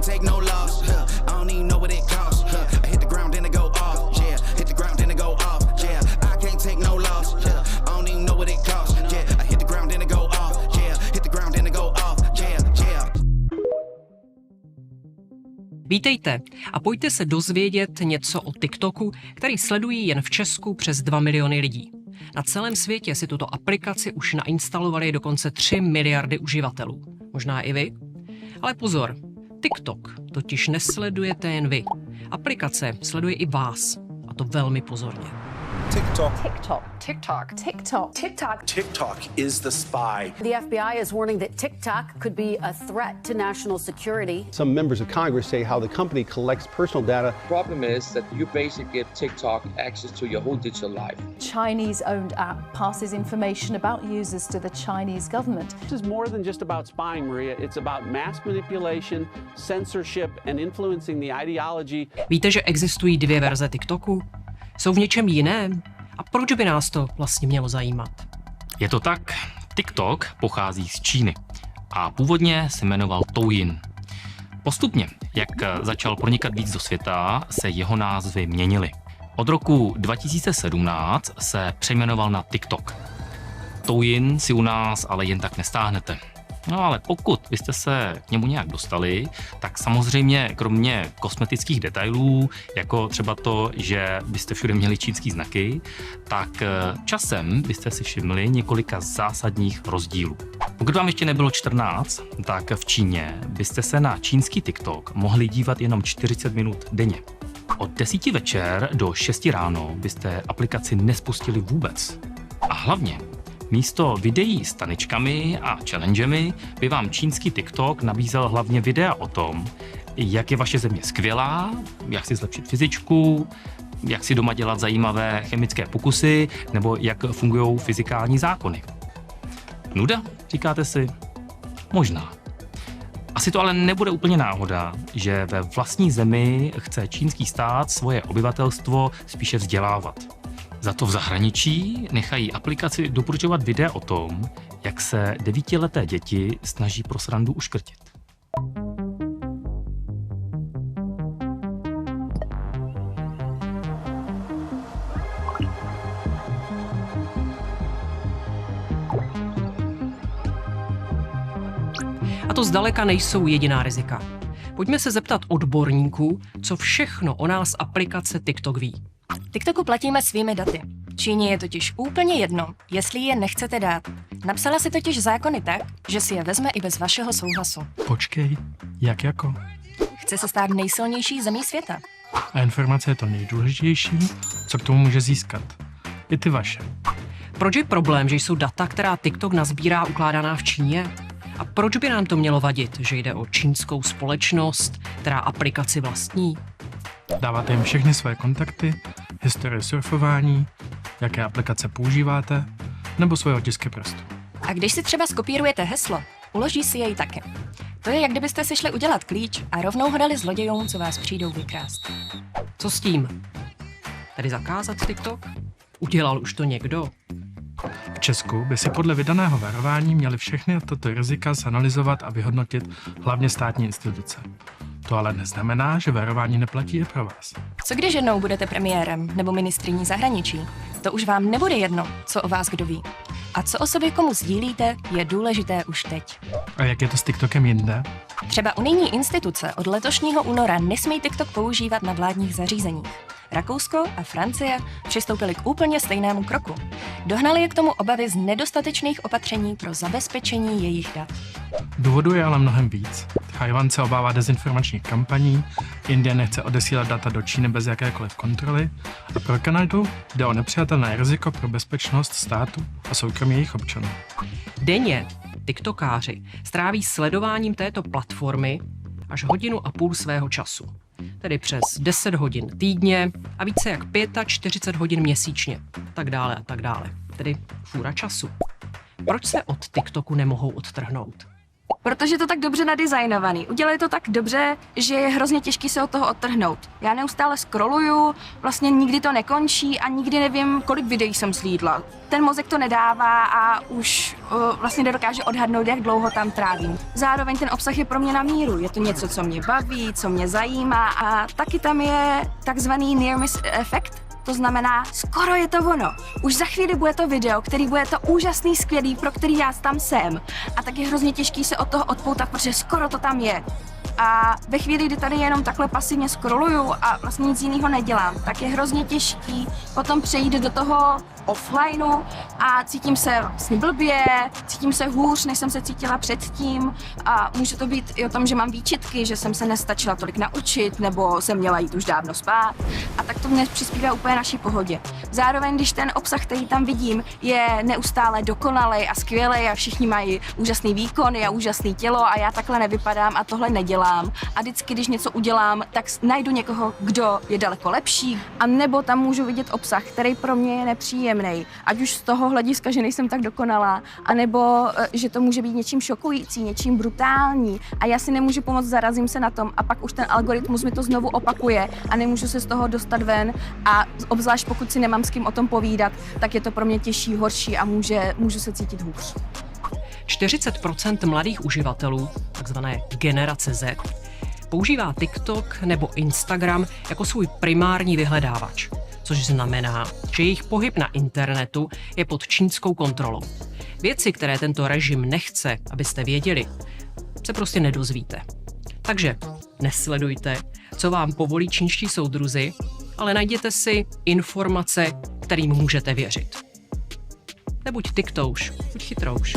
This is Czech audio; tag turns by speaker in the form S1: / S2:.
S1: can't take no loss. I don't even know what it costs. I hit the ground and I go off. Yeah, hit the ground and I go off. Yeah, I can't take no loss. I don't even know what it costs. Yeah, I hit the ground and I go off. Yeah, hit the ground and I go off. Yeah.
S2: Vítejte a pojďte se dozvědět něco o TikToku, který sledují jen v Česku přes 2 miliony lidí. Na celém světě si tuto aplikaci už nainstalovali dokonce 3 miliardy uživatelů. Možná i vy? Ale pozor, TikTok totiž nesledujete jen vy. Aplikace sleduje i vás, a to velmi pozorně.
S3: TikTok is the spy.
S4: The FBI is warning that TikTok could be a threat to national security.
S5: Some members of Congress say how the company collects personal data.
S6: The problem is that you basically give TikTok access to your whole digital life.
S7: Chinese-owned app passes information about users to the Chinese government.
S5: This is more than just about spying, Maria. It's about mass manipulation, censorship and influencing the ideology.
S2: Víte, že existují 2 verze TikToku? Jsou v něčem jiném? A proč by nás to vlastně mělo zajímat?
S8: Je to tak, TikTok pochází z Číny a původně se jmenoval Douyin. Postupně, jak začal pronikat víc do světa, se jeho názvy měnily. Od roku 2017 se přejmenoval na TikTok. Douyin si u nás ale jen tak nestáhnete. No ale pokud byste se k němu nějak dostali, tak samozřejmě kromě kosmetických detailů, jako třeba to, že byste všude měli čínský znaky, tak časem byste si všimli několika zásadních rozdílů. Pokud vám ještě nebylo 14, tak v Číně byste se na čínský TikTok mohli dívat jenom 40 minut denně. Od 10 večer do 6 ráno byste aplikaci nespustili vůbec. A hlavně místo videí s taničkami a challengemi by vám čínský TikTok nabízel hlavně videa o tom, jak je vaše země skvělá, jak si zlepšit fyzičku, jak si doma dělat zajímavé chemické pokusy nebo jak fungují fyzikální zákony. Nuda, říkáte si? Možná. Asi to ale nebude úplně náhoda, že ve vlastní zemi chce čínský stát svoje obyvatelstvo spíše vzdělávat. Za to v zahraničí nechají aplikaci doporučovat videa o tom, jak se 9leté děti snaží pro srandu uškrtit.
S2: A to zdaleka nejsou jediná rizika. Pojďme se zeptat odborníků, co všechno o nás aplikace TikTok ví.
S9: TikToku platíme svými daty. Číně je totiž úplně jedno, jestli je nechcete dát. Napsala si totiž zákony tak, že si je vezme i bez vašeho souhlasu.
S10: Počkej, jak jako?
S9: Chce se stát nejsilnější zemí světa.
S10: A informace je to nejdůležitější, co k tomu může získat. I ty vaše.
S2: Proč je problém, že jsou data, která TikTok nazbírá, ukládaná v Číně? A proč by nám to mělo vadit, že jde o čínskou společnost, která aplikaci vlastní?
S10: Dáváte jim všechny své kontakty, historie surfování, jaké aplikace používáte, nebo svoje otisky prstů.
S9: A když si třeba skopírujete heslo, uloží si jej také. To je, jak kdybyste si šli udělat klíč a rovnou ho dali zlodějům, co vás přijdou vykrást.
S2: Co s tím? Tedy zakázat TikTok? Udělal už to někdo?
S10: V Česku by si podle vydaného varování měly všechny tato rizika zanalyzovat a vyhodnotit hlavně státní instituce. To ale neznamená, že varování neplatí i pro vás.
S9: Co když jednou budete premiérem nebo ministryní zahraničí? To už vám nebude jedno, co o vás kdo ví. A co o sobě komu sdílíte, je důležité už teď.
S10: A jak je to s TikTokem jinde?
S9: Třeba unijní instituce od letošního února nesmí TikTok používat na vládních zařízeních. Rakousko a Francie přistoupili k úplně stejnému kroku. Dohnali je k tomu obavy z nedostatečných opatření pro zabezpečení jejich dat.
S10: Důvodů je ale mnohem víc. Tchaj-wan se obává dezinformačních kampaní, Indie nechce odesílat data do Číny bez jakékoliv kontroly a pro Kanadu jde o nepřijatelné riziko pro bezpečnost státu a soukromí jejich občanů.
S2: Denně TikTokáři stráví sledováním této platformy až 1,5 hodiny svého času. Tedy přes 10 hodin týdně a více jak 45 hodin měsíčně. Tak dále a tak dále. Tedy fůra času. Proč se od TikToku nemohou odtrhnout?
S9: Protože je to tak dobře nadizajnovaný. Udělali to tak dobře, že je hrozně těžký se od toho odtrhnout. Já neustále scrolluju, vlastně nikdy to nekončí a nikdy nevím, kolik videí jsem slídla. Ten mozek to nedává a už vlastně nedokáže odhadnout, jak dlouho tam trávím. Zároveň ten obsah je pro mě na míru. Je to něco, co mě baví, co mě zajímá a taky tam je takzvaný near miss efekt. To znamená, skoro je to ono. Už za chvíli bude to video, který bude to úžasný, skvělý, pro který já tam jsem. A tak je hrozně těžký se od toho odpoutat, protože skoro to tam je. A ve chvíli, kdy tady jenom takhle pasivně scrolluju a vlastně nic jiného nedělám, tak je hrozně těžký potom přejít do toho offlineu a cítím se vlastně blbě, cítím se hůř, než jsem se cítila předtím a může to být i o tom, že mám výčitky, že jsem se nestačila tolik naučit nebo jsem měla jít už dávno spát a tak to mě přispívá úplně naší pohodě. Zároveň, když ten obsah, který tam vidím, je neustále dokonalý a skvělý a všichni mají úžasný výkony a úžasný tělo a já takhle nevypadám a tohle nedělám a vždycky, když něco udělám, tak najdu někoho, kdo je daleko lepší a nebo tam můžu vidět obsah, který pro mě je nepříjemný. Ať už z toho hlediska, že nejsem tak dokonalá, anebo že to může být něčím šokující, něčím brutální a já si nemůžu pomoct, zarazím se na tom a pak už ten algoritmus mi to znovu opakuje a nemůžu se z toho dostat ven a obzvlášť pokud si nemám s kým o tom povídat, tak je to pro mě těžší, horší a můžu se cítit hůř.
S2: 40% mladých uživatelů, takzvané generace Z, používá TikTok nebo Instagram jako svůj primární vyhledávač, což znamená, že jejich pohyb na internetu je pod čínskou kontrolou. Věci, které tento režim nechce, abyste věděli, se prostě nedozvíte. Takže nesledujte, co vám povolí čínští soudruzi, ale najděte si informace, kterým můžete věřit. Nebuď tiktouš, buď chytrouš.